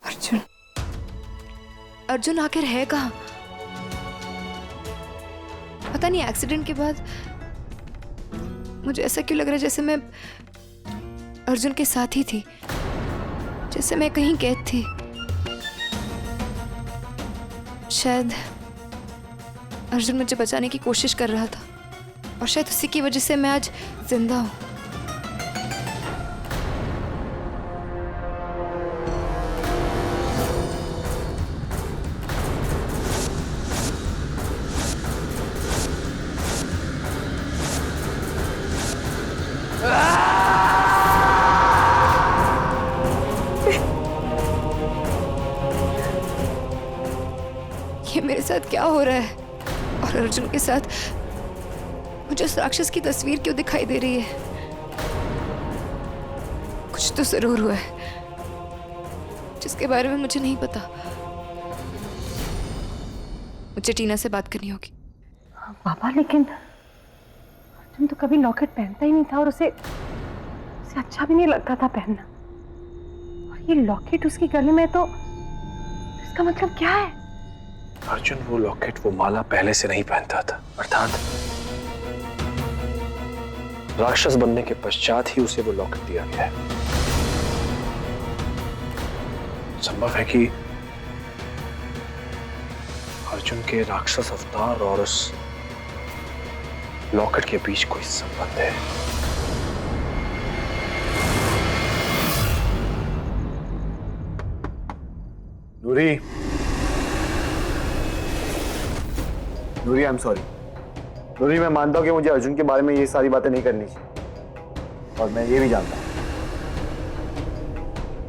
अर्जुन, अर्जुन आखिर है कहाँ? पता नहीं एक्सीडेंट के बाद मुझे ऐसा क्यों लग रहा है जैसे मैं अर्जुन के साथ ही थी, जैसे मैं कहीं कैद थी। शायद अर्जुन मुझे बचाने की कोशिश कर रहा था और शायद उसी की वजह से मैं आज जिंदा हूं। ये मेरे साथ क्या हो रहा है? और अर्जुन के साथ मुझे उस राक्षस की तस्वीर क्यों दिखाई दे रही है? कुछ तो जरूर हुआ है जिसके बारे में मुझे नहीं पता। मुझे टीना से बात करनी होगी। पापा, लेकिन अर्जुन तो कभी लॉकेट पहनता ही नहीं था और उसे अच्छा भी नहीं लगता था पहनना। और ये लॉकेट उसकी गले में तो इसका मतलब क्या है? अर्जुन वो लॉकेट, वो माला पहले से नहीं पहनता था, अर्थात राक्षस बनने के पश्चात ही उसे वो लॉकेट दिया गया है। संभव है कि अर्जुन के राक्षस अवतार और उस लॉकेट के बीच कोई संबंध है। नूरी, नूरी, आई एम सॉरी। नूरी, मैं मानता हूँ कि मुझे अर्जुन के बारे में ये सारी बातें नहीं करनी चाहिए, और मैं ये भी जानता हूँ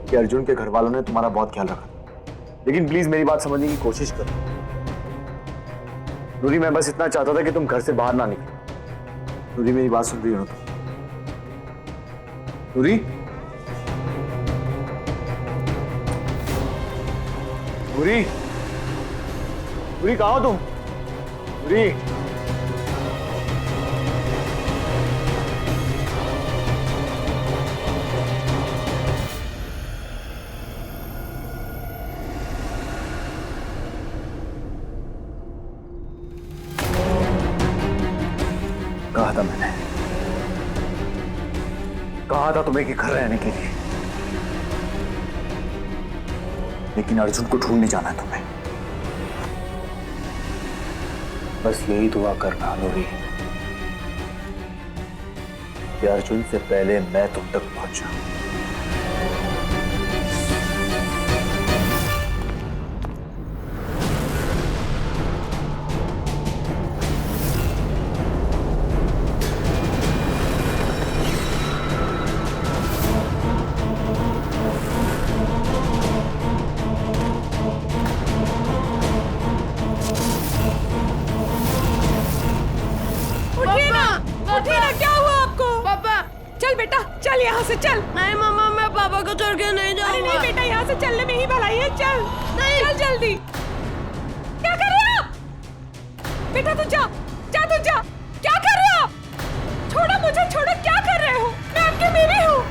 कि अर्जुन के घर वालों ने तुम्हारा बहुत ख्याल रखा, लेकिन प्लीज मेरी बात समझने की कोशिश करो। नूरी, मैं बस इतना चाहता था कि तुम घर से बाहर ना निकलो। नूरी, मेरी बात सुन रही हो ना तुम? नूरी, नूरी, नूरी, कहाँ हो तुम? नूरी, कहा था मैंने, कहा था तुम्हें कि घर रहने के लिए, लेकिन अर्जुन को ढूंढने जाना है तुम्हें। बस यही दुआ करना नूरी कि अर्जुन से पहले मैं तुम तक पहुंचा। चल यहाँ से चल। नहीं मम्मा, मैं पापा को छोड़ के नहीं जाऊंगा। अरे नहीं बेटा, यहाँ से चलने में ही भलाई है। चल नहीं। चल जल्दी। क्या कर रहे हो आप? बेटा तू जा, जा तू जा। क्या कर रहे हो आप? छोड़ो मुझे, छोड़ो। क्या कर रहे हो? मैं आपकी बीवी हूँ।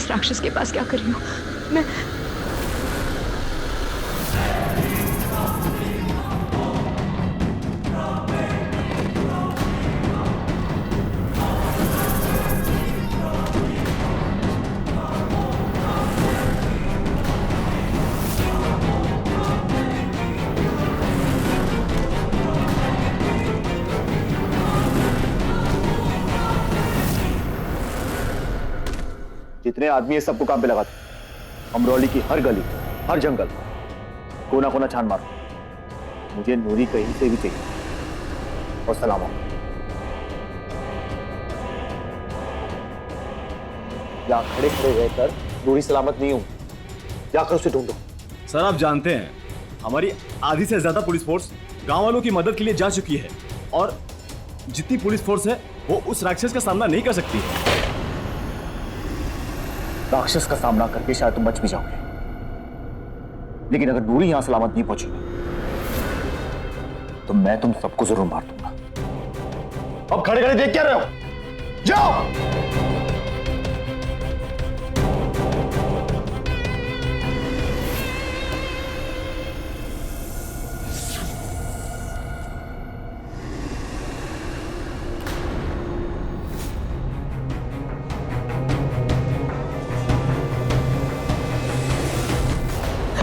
उस राक्षस के पास क्या कर रही हूँ मैं? जितने आदमी है सबको काम पे लगा दो। अमरौली की हर गली, हर जंगल, कोना कोना छान मारो। मुझे नूरी कहीं से भी चाहिए और सलाम हो। यहाँ खड़े खड़े रहकर नूरी सलामत नहीं हूं, जाकर उसे ढूंढो। सर आप जानते हैं हमारी आधी से ज्यादा पुलिस फोर्स गांव वालों की मदद के लिए जा चुकी है और जितनी पुलिस फोर्स है वो उस राक्षस का सामना नहीं कर सकती है। राक्षस का सामना करके शायद तुम बच भी जाओगे, लेकिन अगर नूरी यहां सलामत नहीं पहुंची तो मैं तुम सबको जरूर मार दूंगा। अब खड़े खड़े देख क्या रहे हो? जाओ।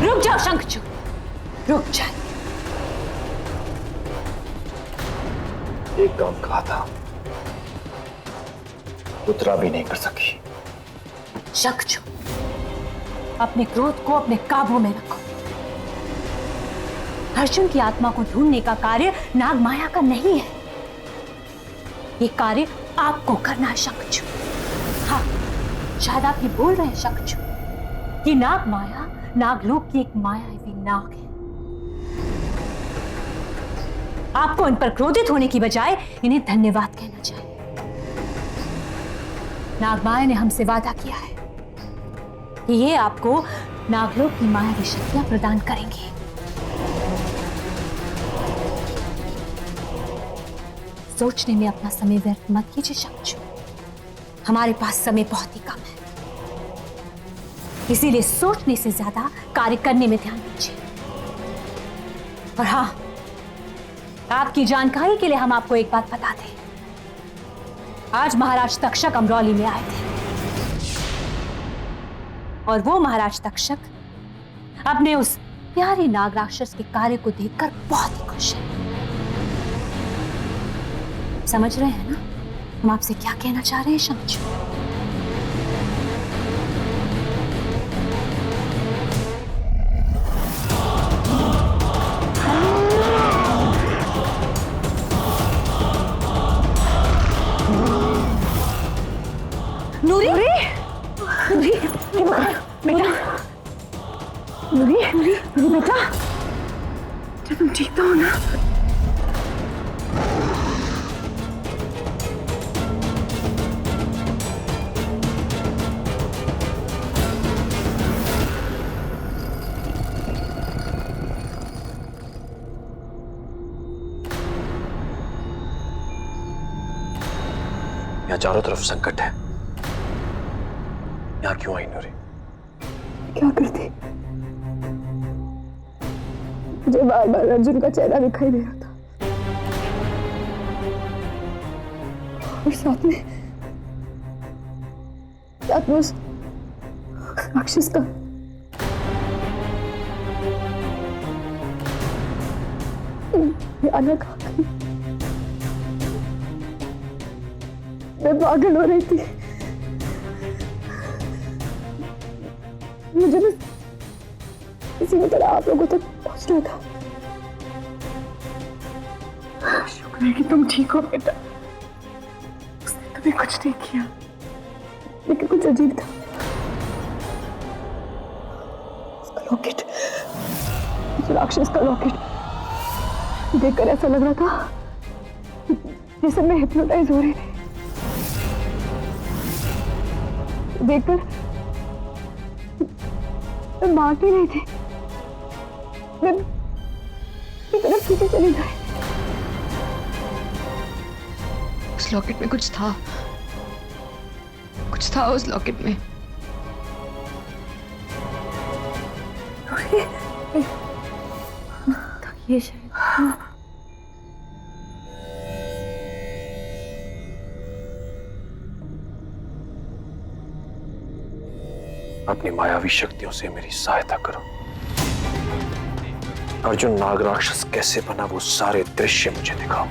रुक जाओ शंखचूड़, रुक जाओ। एक काम कहा था, उतरा भी नहीं कर सकी। शंखचूड़, अपने क्रोध को अपने काबू में रखो। अर्जुन की आत्मा को ढूंढने का कार्य नागमाया का नहीं है, ये कार्य आपको करना है शंखचूड़। हाँ, शायद आप ये बोल रहे हैं शंखचूड़ कि नागमाया नागलोक की एक मायावी नाग है। आपको इन पर क्रोधित होने की बजाय इन्हें धन्यवाद कहना चाहिए। नागमाया ने हमसे वादा किया है कि ये आपको नागलोक की मायावी शक्तियां प्रदान करेंगी। सोचने में अपना समय व्यर्थ मत कीजिए शंखचूड़, हमारे पास समय बहुत ही कम है, इसीलिए सोचने से ज्यादा कार्य करने में ध्यान दीजिए। और हाँ, आपकी जानकारी के लिए हम आपको एक बात बता दें, आज महाराज तक्षक अमरौली में आए थे और वो महाराज तक्षक अपने उस प्यारे नाग राक्षस के कार्य को देखकर बहुत ही खुश है। समझ रहे हैं ना हम आपसे क्या कहना चाह रहे हैं शंखचूड़? नूरी, नूरी, बेटा, नूरी, नूरी, नूरी बेटा, तुम ठीक तो हो ना? यहाँ चारों तरफ संकट है, यहाँ क्यों आई नूरी? क्या करती? मुझे बार बार अर्जुन का चेहरा दिखाई दे रहा था और साथ में उस राक्षस का अलग मैं पागल हो रही थी। मुझे बस किसी भी तरह आप लोगों तक पहुंचना था। शुक्र है कि तुम ठीक हो बेटा, उसने कभी कुछ नहीं किया, लेकिन कुछ अजीब था। उसका लॉकेट, उस राक्षस का लॉकेट देखकर ऐसा लग रहा था जैसे मैं हिप्नोटाइज हो रही थी। देखकर मैं भाग ही नहीं थी, मैं की तरफ पीछे चली गई। उस लॉकेट में कुछ था उस लॉकेट में। ये शायद अपनी मायावी शक्तियों से मेरी सहायता करो। अर्जुन नागराक्षस कैसे बना वो सारे दृश्य मुझे दिखाओ।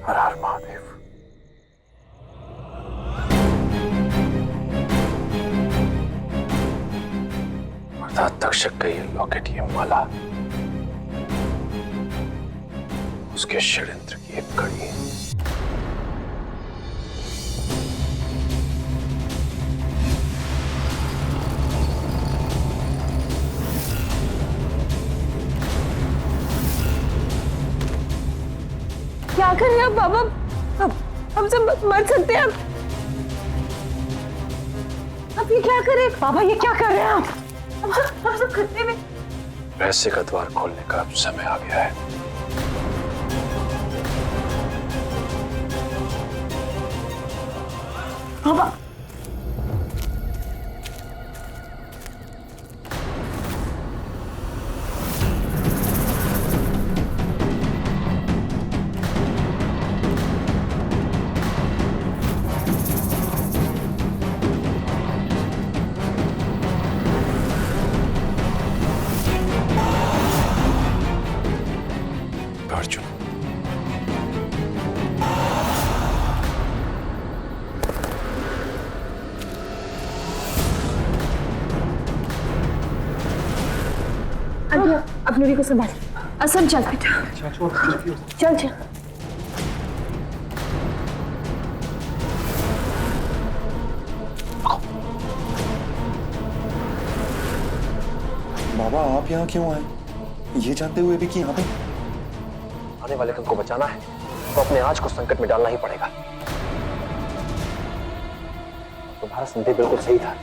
हर हर महादेव। अर्थात तक्षक का ये लॉकेट, ये माला उसके षड्यंत्र की एक कड़ी है। क्या कर रहे हैं आप बाबा? हम सब मर सकते हैं। आप ये क्या कर रहे हैं बाबा? ये क्या कर रहे हैं आप? हम सब खतरे में। रहस्य का द्वार खोलने का अब समय आ गया है। बाबा अर्जुन, अब नूरी को संभाल। असम चल बेटा, चल चल। बाबा आप यहाँ क्यों आए, ये जानते हुए भी कि यहाँ पे? आने वाले कल को बचाना है तो अपने आज को संकट में डालना ही पड़ेगा। तुम्हारा संदेह बिल्कुल सही था,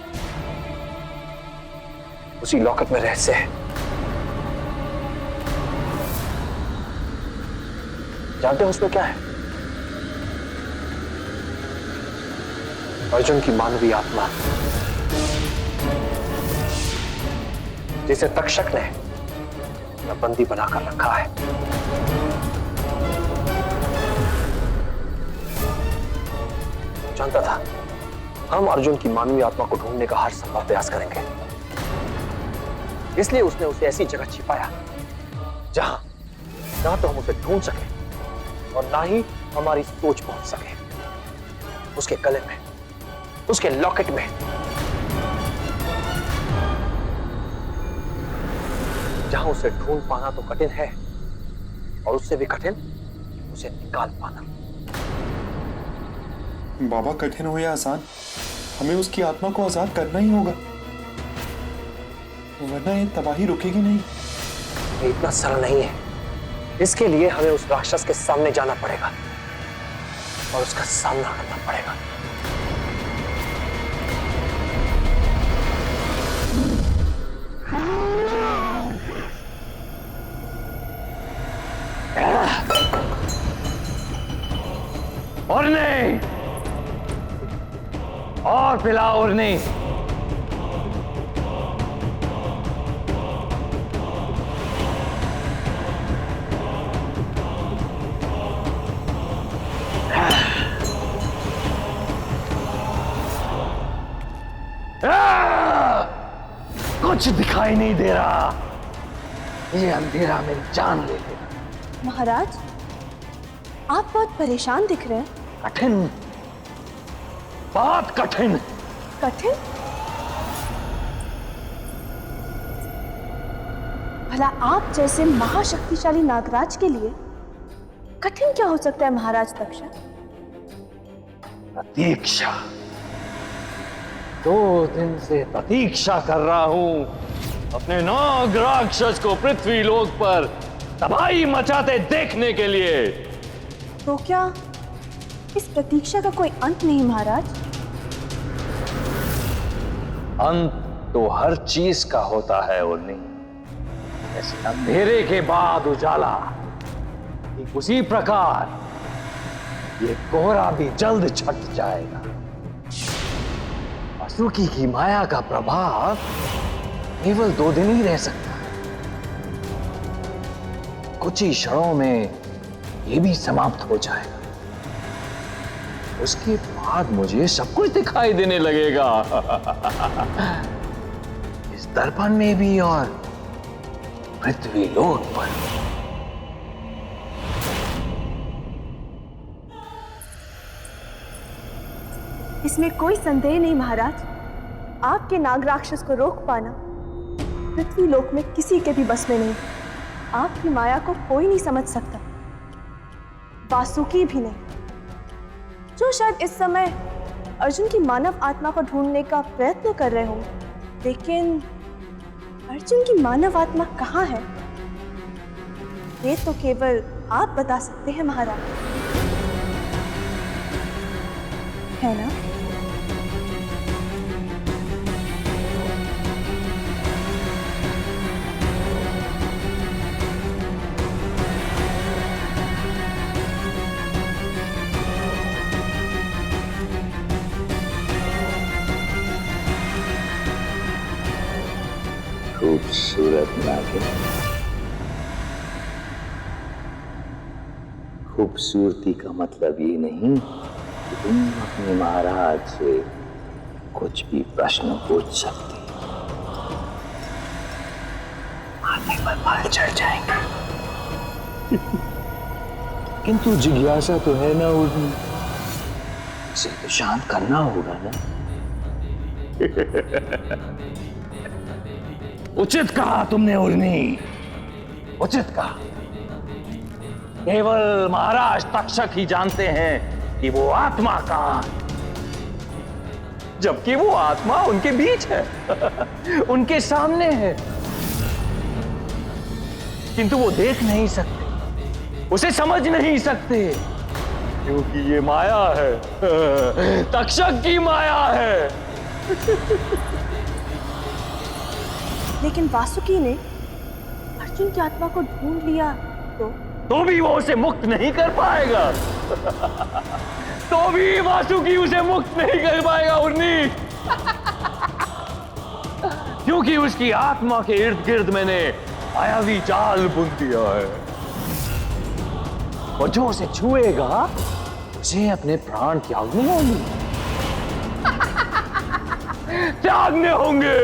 उसी लॉकेट में रहस्य है। जानते हो उसमें क्या है? अर्जुन की मानवीय आत्मा, जिसे तक्षक ने बंदी बनाकर रखा है। जानता था हम अर्जुन की मानवीय आत्मा को ढूंढने का हर संभव प्रयास करेंगे, इसलिए उसने उसे ऐसी जगह छिपाया जहां ना तो हम उसे ढूंढ सके और ना ही हमारी सोच पहुंच सके। उसके गले में, उसके लॉकेट में, जहां उसे ढूंढ पाना तो कठिन है और उससे भी कठिन उसे निकाल पाना। बाबा कठिन हो या आसान, हमें उसकी आत्मा को आजाद करना ही होगा, वरना ये तबाही रुकेगी नहीं। ये इतना सरल नहीं है। इसके लिए हमें उस राक्षस के सामने जाना पड़ेगा और उसका सामना करना पड़ेगा। और नहीं, और पिला और नहीं। कुछ दिखाई नहीं दे रहा, ये अंधेरा मेरी जान ले लेगा। महाराज, आप बहुत परेशान दिख रहे हैं। कठिन, बहुत कठिन। कठिन? भला आप जैसे महाशक्तिशाली नागराज के लिए कठिन क्या हो सकता है महाराज तक्षक? प्रतीक्षा, 2 दिन से प्रतीक्षा कर रहा हूं अपने नाग राक्षस को पृथ्वी लोक पर तबाही मचाते देखने के लिए। तो क्या इस प्रतीक्षा का कोई अंत नहीं महाराज? अंत तो हर चीज का होता है और नहीं, ऐसे अंधेरे के बाद उजाला, ठीक उसी प्रकार ये कोहरा भी जल्द छट जाएगा। वासुकी की माया का प्रभाव केवल 2 दिन ही रह सकता है, कुछ ही क्षणों में ये भी समाप्त हो जाएगा। उसके बाद मुझे सब कुछ दिखाई देने लगेगा, इस दर्पण में भी और पृथ्वी लोक पर। इसमें कोई संदेह नहीं महाराज, आपके नाग राक्षस को रोक पाना पृथ्वी लोक में किसी के भी बस में नहीं। आपकी माया को कोई नहीं समझ सकता, वासुकी भी नहीं, जो शायद इस समय अर्जुन की मानव आत्मा को ढूंढने का प्रयत्न कर रहे हों। लेकिन अर्जुन की मानव आत्मा कहाँ है, ये तो केवल आप बता सकते हैं महाराज, है ना? खूबसूरत नागिन, खूबसूरती का मतलब ये नहीं कि तुम अपने महाराज से कुछ भी प्रश्न पूछ सकती, माथे पर बाल चढ़ जाएंगे। किंतु जिज्ञासा तो है ना उर्मी, इसे तो शांत करना होगा ना। उचित कहा तुमने उर्मी, उचित कहा। केवल महाराज तक्षक ही जानते हैं कि वो आत्मा कहां है, जबकि वो आत्मा उनके बीच है, उनके सामने है, किंतु वो देख नहीं सकते, उसे समझ नहीं सकते, क्योंकि ये माया है, तक्षक की माया है। लेकिन वासुकी ने अर्जुन की आत्मा को ढूंढ लिया तो भी वो उसे मुक्त नहीं कर पाएगा। तो भी वासुकी उसे मुक्त नहीं कर पाएगा उर्नी, क्योंकि उसकी आत्मा के इर्द गिर्द मैंने मायावी जाल बुन दिया है, और जो उसे छुएगा उसे अपने प्राण त्यागने होंगे, त्यागने होंगे।